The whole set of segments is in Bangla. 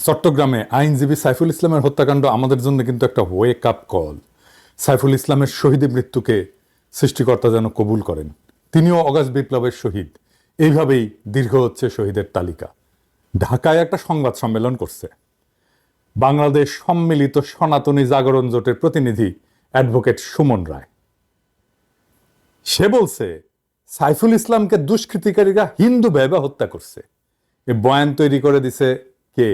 চট্টগ্রামে আইনজীবী সাইফুল ইসলামের হত্যাকাণ্ড আমাদের জন্য কিন্তু একটা ওয়েক আপ কল। সাইফুল ইসলামের শহীদের মৃত্যুকে সৃষ্টিকর্তা যেন কবুল করেন। তিনিও অগাস্ট বিপ্লবের শহীদ। এইভাবেই দীর্ঘ হচ্ছে শহীদের তালিকা। ঢাকায় একটা সংবাদ সম্মেলন করছে বাংলাদেশ সম্মিলিত সনাতনী জাগরণ জোটের প্রতিনিধি অ্যাডভোকেট সুমন রায়। সে বলছে সাইফুল ইসলামকে দুষ্কৃতিকারীরা হিন্দু ভেবে হত্যা করছে। এ বয়ান তৈরি করে দিছে কে?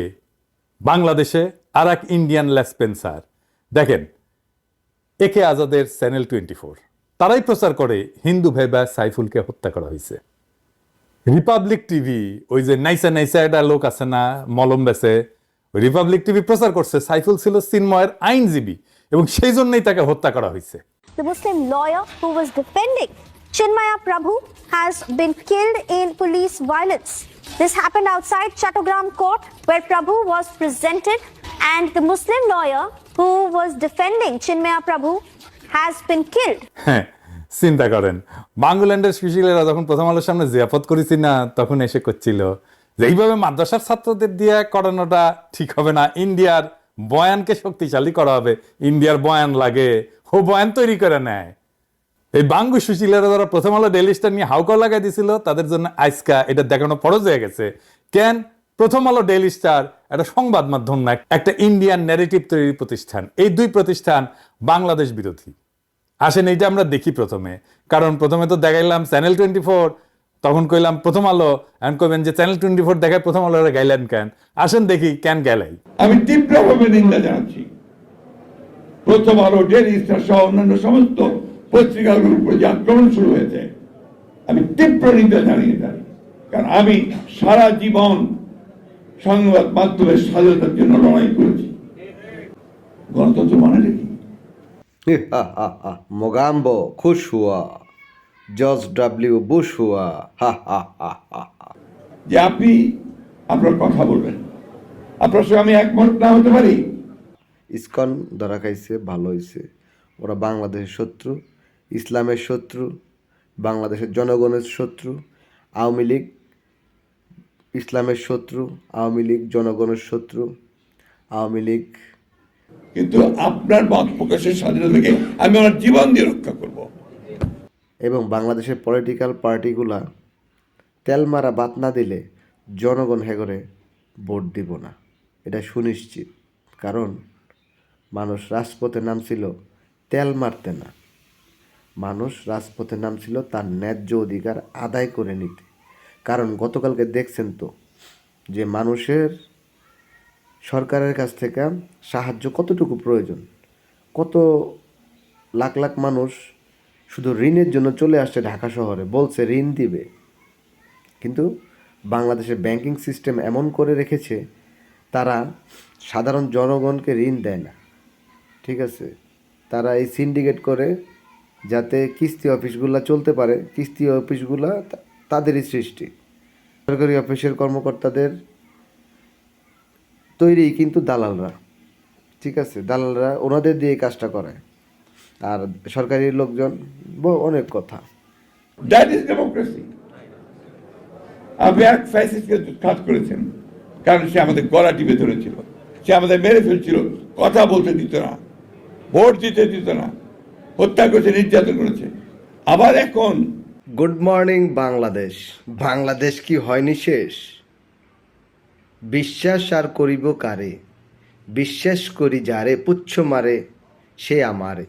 বাংলাদেশে আর এক ইন্ডিয়ান লেসপেন্সার। দেখেন, একে আজাদের চ্যানেল 24 তারাই প্রচার করে হিন্দু ভেবে সাইফুলকে হত্যা করা হয়েছে। রিপাবলিক টিভি, ওই যে নাইসা নাইসা একটা লোক আছে না মলম বেছে, ওই রিপাবলিক টিভি প্রচার করছে সাইফুল ছিল চিন্ময়ের আইনজীবী এবং সেই জন্যই তাকে হত্যা করা হয়েছে। The Muslim lawyer who was defending Chinmaya Prabhu has been killed in police violence. This happened outside Chattogram Court where Prabhu was presented, and the Muslim lawyer who was defending Chinmaya Prabhu has been killed. হ্যাঁ, চিন্তা করেন, বাংলাদেশের সুশীলেরা যখন প্রথম আলোর সামনে জিয়াফত করেছি না, তখন এসে করছিল যে এইভাবে মাদ্রাসার ছাত্রদের দিয়ে করানোটা ঠিক হবে না, ইন্ডিয়ার বয়ানকে শক্তিশালী করা হবে, ইন্ডিয়ার বয়ান লাগে, ও বয়ান তৈরি করে নেয়। এই বাঙ্গু সুশীলেরা যারা প্রথম আলো ডেইলি স্টার নিয়ে হাউকা লাগাই দিছিল, তাদের জন্য আজকা এটা দেখানো ফরজ হয়ে গেছে। কেন? প্রথম আলো ডেইলি স্টার একটা সংবাদ মাধ্যম না, একটা ইন্ডিয়ান ন্যারেটিভ তৈরির প্রতিষ্ঠান। এই দুই প্রতিষ্ঠান বাংলাদেশ বিরোধী। আসেন এইটা আমরা দেখি প্রথমে, কারণ প্রথমে তো দেখাইলাম চ্যানেল 24, তখন কইলাম প্রথম আলো, এখন কইবেন যে চ্যানেল 24 দেখায় প্রথম আলো গাইলেন কেন? আসেন দেখি কেন গেলাই। আমি তীব্রভাবে নিন্দা জানাচ্ছি প্রথম আলো, ডেইলি স্টার সহ অন্যান্য সমস্ত পত্রিকাগুলোর উপর যে আক্রমণ শুরু হয়েছে, আমি তীব্র নিন্দা জানিয়ে যাই। কারণ আমি সারা জীবন সংবাদ মাধ্যমের স্বাধীনতার জন্য লড়াই করেছি। গণতন্ত্র মানে কি? মোগাম্বো খুশ হুয়া, জর্জ ডব্লিউ বুশ হুয়া। যে আপনি আপনার কথা বলবেন, আপনার সঙ্গে আমি একমত না হতে পারি। ইসকন ধরা খাইছে, ভালো হয়েছে। ওরা বাংলাদেশের শত্রু, ইসলামের শত্রু, বাংলাদেশের জনগণের শত্রু। আওয়ামী লীগ ইসলামের শত্রু, আওয়ামী লীগ জনগণের শত্রু, আওয়ামী লীগ। কিন্তু আপনার মত প্রকাশের স্বাধীনতাকে আমি আমার জীবন দিয়ে রক্ষা করব। এবং বাংলাদেশের পলিটিক্যাল পার্টিগুলা তেল মারা বাত না দিলে জনগণ করে ভোট দিব না, এটা সুনিশ্চিত। কারণ মানুষ রাজপথে নামছিল তেল মারতে না, মানুষ রাজপথে নামছিল তার ন্যায্য অধিকার আদায় করে নিতে। কারণ গতকালকে দেখছেন তো যে মানুষের সরকারের কাছ থেকে সাহায্য কতটুকু প্রয়োজন। কত লাখ লাখ মানুষ শুধু ঋণের জন্য চলে আসছে ঢাকা শহরে, বলছে ঋণ দিবে, কিন্তু বাংলাদেশের ব্যাংকিং সিস্টেম এমন করে রেখেছে তারা সাধারণ জনগণকে ঋণ দেয় না। ঠিক আছে, তারা এই সিন্ডিকেট করে যাতে কিস্তি অফিসগুলো চলতে পারে। কিস্তি অফিসগুলো তাদেরই সৃষ্টি, সরকারি অফিসের কর্মকর্তাদের তৈরি কিন্তু দালালরা। ঠিক আছে, দালালরা ওনাদের দিয়ে কাজটা করায়, আর সরকারি লোকজন অনেক কথা। That is democracy. আপনি এক ফ্যাসিস্টকে কাজ করেছেন, কারণ সে আমাদের গলা টিপে ধরেছিল, সে আমাদের মেরে ফেলছিল, কথা বলতে দিত না, ভোট দিতে দিত না, হত্যা করেছে, নির্যাতন করেছে। আবার এখন গুড মর্নিং বাংলাদেশ। বাংলাদেশ কি হয়নি শেষ? বিশ্বাস আর করিব কারে, বিশ্বাস করি যারে পুচ্ছ মারে সে আমারে।